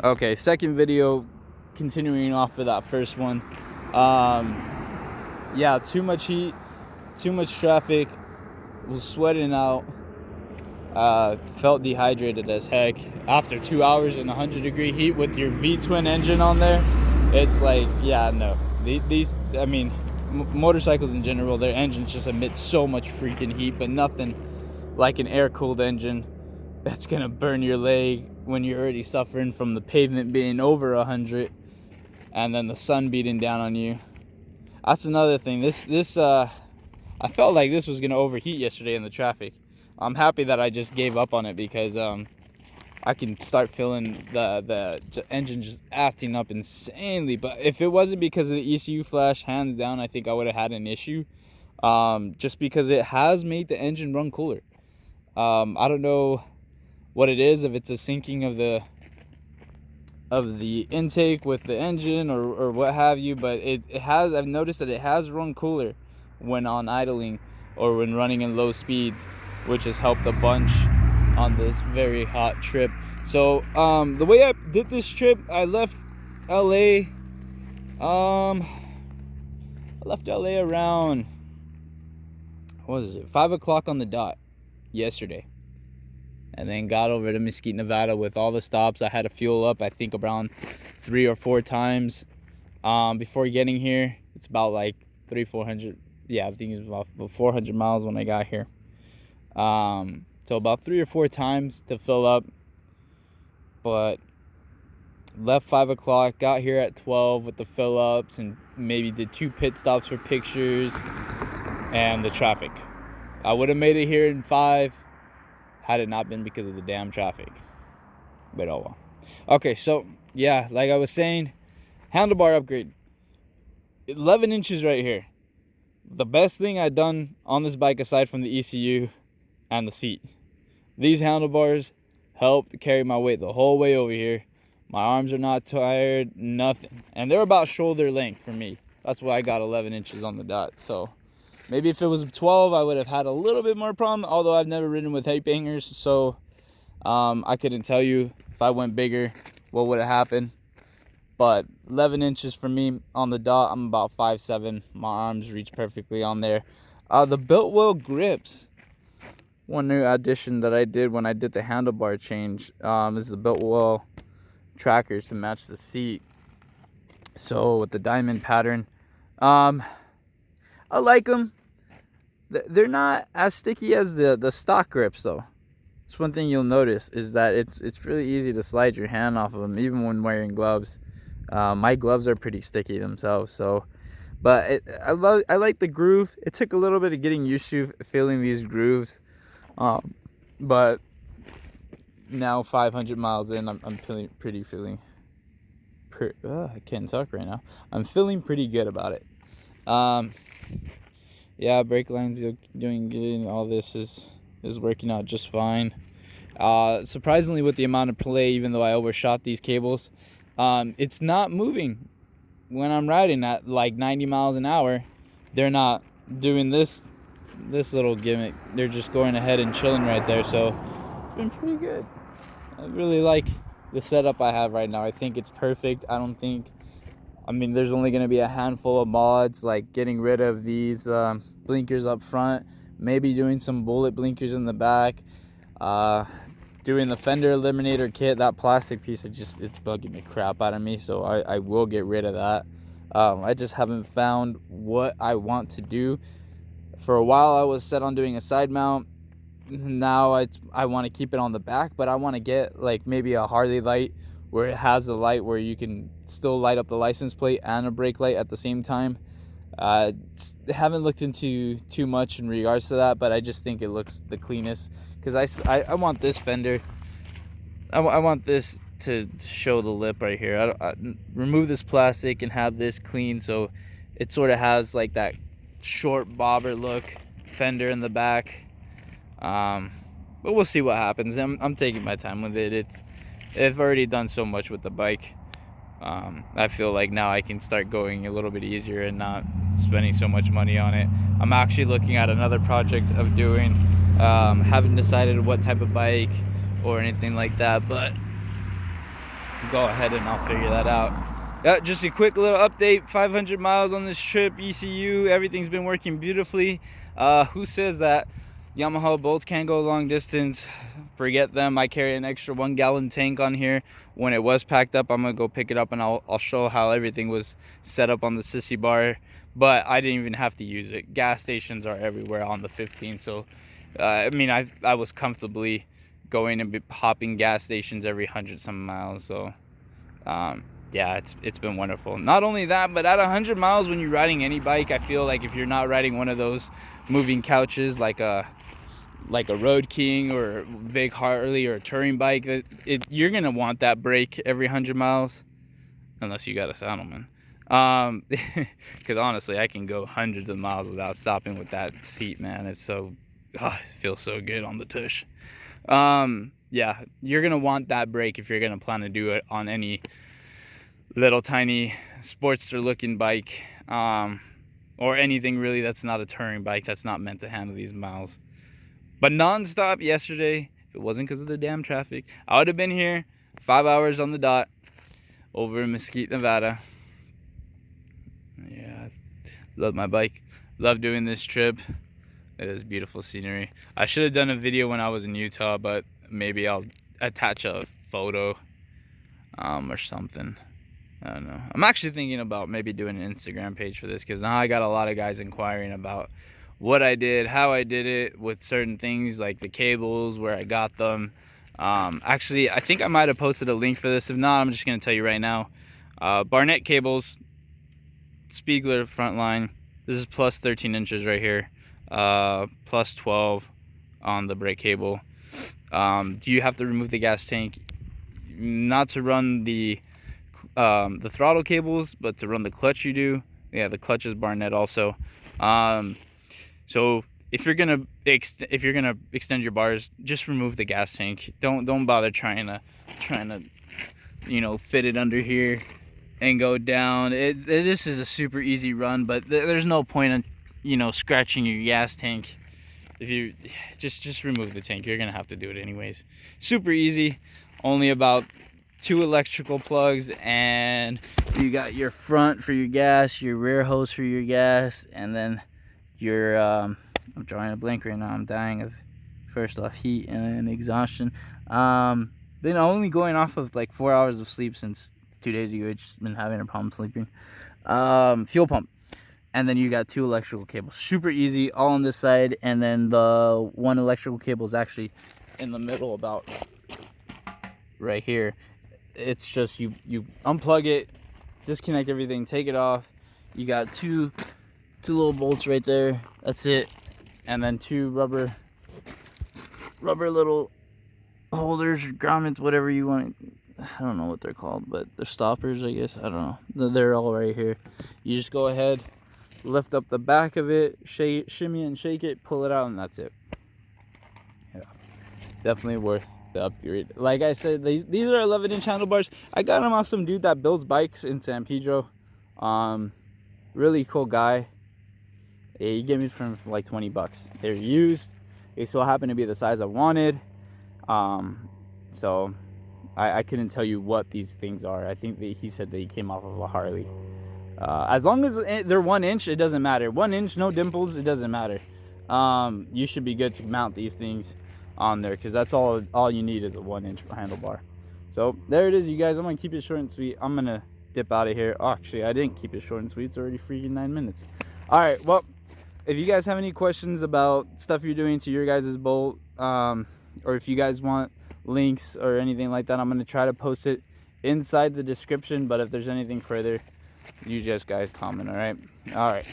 Okay, second video, continuing off of that first one. Yeah, too much heat, too much traffic, was sweating out, felt dehydrated as heck. After 2 hours in 100-degree heat with your V-twin engine on there, it's like, yeah, no. These, I mean, motorcycles in general, their engines just emit so much freaking heat, but nothing like an air-cooled engine that's gonna burn your leg when you're already suffering from the pavement being over 100 and then the sun beating down on you. That's another thing. I felt like this was gonna overheat yesterday in the traffic. I'm happy that I just gave up on it because I can start feeling the engine just acting up insanely. But if it wasn't because of the ECU flash, hands down, I think I would have had an issue. Just because it has made the engine run cooler. I don't know what it is, if it's a sinking of the intake with the engine or what have you, but I've noticed that it has run cooler when on idling or when running in low speeds, which has helped a bunch on this very hot trip. So the way I did this trip, I left LA around, what is it, 5 o'clock on the dot yesterday, and then got over to Mesquite, Nevada with all the stops. I had to fuel up, I think, around 3 or 4 times before getting here. It's about like 400. Yeah, I think it's about 400 miles when I got here. So about 3 or 4 times to fill up. But left 5 o'clock, got here at 12 with the fill ups, and maybe did 2 pit stops for pictures and the traffic. I would have made it here in 5 had it not been because of the damn traffic. But oh well. Okay, so yeah, like I was saying, handlebar upgrade. 11 inches right here. The best thing I've done on this bike aside from the ECU and the seat. These handlebars help to carry my weight the whole way over here. My arms are not tired, nothing. And they're about shoulder length for me. That's why I got 11 inches on the dot. So maybe if it was 12, I would have had a little bit more problem, although I've never ridden with hip hangers, so I couldn't tell you if I went bigger what would have happened. But 11 inches for me on the dot. I'm about 5'7". My arms reach perfectly on there. The built well grips. One new addition that I did when I did the handlebar change is the built well trackers to match the seat. So with the diamond pattern, I like them. They're not as sticky as the stock grips though. It's one thing you'll notice is that it's really easy to slide your hand off of them even when wearing gloves. My gloves are pretty sticky themselves, so but I like the groove. It took a little bit of getting used to feeling these grooves, but now 500 miles in, I'm feeling I can't talk right now. I'm feeling pretty good about it. Yeah, brake lines doing good. All this is working out just fine. Surprisingly, with the amount of play, even though I overshot these cables, it's not moving when I'm riding at like 90 miles an hour. They're not doing this little gimmick. They're just going ahead and chilling right there. So it's been pretty good. I really like the setup I have right now. I think it's perfect. I mean, there's only going to be a handful of mods, like getting rid of these blinkers up front, maybe doing some bullet blinkers in the back, doing the fender eliminator kit. That plastic piece, it's bugging the crap out of me, so I will get rid of that. I just haven't found what I want to do. For a while, I was set on doing a side mount. Now I want to keep it on the back, but I want to get like maybe a Harley light where it has the light where you can still light up the license plate and a brake light at the same time. Haven't looked into too much in regards to that, but I just think it looks the cleanest because I want this fender. I want this to show the lip right here. I remove this plastic and have this clean, so it sort of has like that short bobber look fender in the back. But we'll see what happens. I'm taking my time with it. I've already done so much with the bike. I feel like now I can start going a little bit easier and not spending so much money on it. I'm actually looking at another project of doing. Haven't decided what type of bike or anything like that, but go ahead and I'll figure that out. Yeah, just a quick little update. 500 miles on this trip, ECU. Everything's been working beautifully. Who says that Yamaha bolts can't go long distance? Forget them. I carry an extra 1 gallon tank on here. When it was packed up, I'm gonna go pick it up and I'll show how everything was set up on the Sissy bar. But I didn't even have to use it. Gas stations are everywhere on the 15, so I mean, I was comfortably going and hopping gas stations every 100-some miles. So yeah, it's been wonderful. Not only that, but at 100 miles when you're riding any bike, I feel like if you're not riding one of those moving couches like a Road King or a big Harley or a touring bike, you're gonna want that brake every 100 miles, unless you got a Saddleman. Because honestly, I can go hundreds of miles without stopping with that seat, man. It's so, it feels so good on the tush. Yeah, you're gonna want that brake if you're gonna plan to do it on any little tiny Sportster looking bike, or anything really that's not a touring bike that's not meant to handle these miles. But non-stop yesterday, if it wasn't because of the damn traffic, I would have been here 5 hours on the dot over in Mesquite, Nevada. Yeah, love my bike, love doing this trip. It is beautiful scenery. I should have done a video when I was in Utah, but maybe I'll attach a photo or something. I don't know. I'm actually thinking about maybe doing an Instagram page for this, because now I got a lot of guys inquiring about what I did, how I did it with certain things like the cables, where I got them. Actually, I think I might have posted a link for this. If not, I'm just going to tell you right now. Barnett cables, Spiegler front line. This is plus 13 inches right here. Plus 12 on the brake cable. Do you have to remove the gas tank? Not to run the throttle cables, but to run the clutch you do. Yeah, the clutch is Barnett also. So if you're gonna extend your bars, just remove the gas tank. Don't bother trying to fit it under here and go down. This is a super easy run, but there's no point in scratching your gas tank. If you just remove the tank, you're gonna have to do it anyways. Super easy. Only about 2 electrical plugs, and you got your front for your gas, your rear hose for your gas, and then your I'm drawing a blank right now. I'm dying of, first off, heat and then exhaustion. Been only going off of like 4 hours of sleep since 2 days ago. It's just been having a problem sleeping. Fuel pump, and then you got 2 electrical cables. Super easy, all on this side, and then the 1 electrical cable is actually in the middle, about right here. It's just you unplug it, disconnect everything, take it off. You got two little bolts right there. That's it. And then 2 rubber little holders, grommets, whatever you want. I don't know what they're called, but they're stoppers, I guess. I don't know. They're all right here. You just go ahead, lift up the back of it, shimmy and shake it, pull it out, and that's it. Yeah, definitely worth the upgrade. Like I said, these are 11-inch handlebars. I got them off some dude that builds bikes in San Pedro. Really cool guy. He gave me from like 20 bucks. They're used. They so happen to be the size I wanted. So I couldn't tell you what these things are. I think he said they came off of a Harley. As long as they're 1 inch, it doesn't matter. 1 inch, no dimples, it doesn't matter. You should be good to mount these things on there, because that's all you need is a 1-inch handlebar. So there it is, you guys. I'm gonna keep it short and sweet. I'm gonna dip out of here. Oh, actually, I didn't keep it short and sweet. It's already freaking 9 minutes. All right, well, if you guys have any questions about stuff you're doing to your guys' bolt, or if you guys want links or anything like that, I'm going to try to post it inside the description. But if there's anything further, you just guys comment. All right.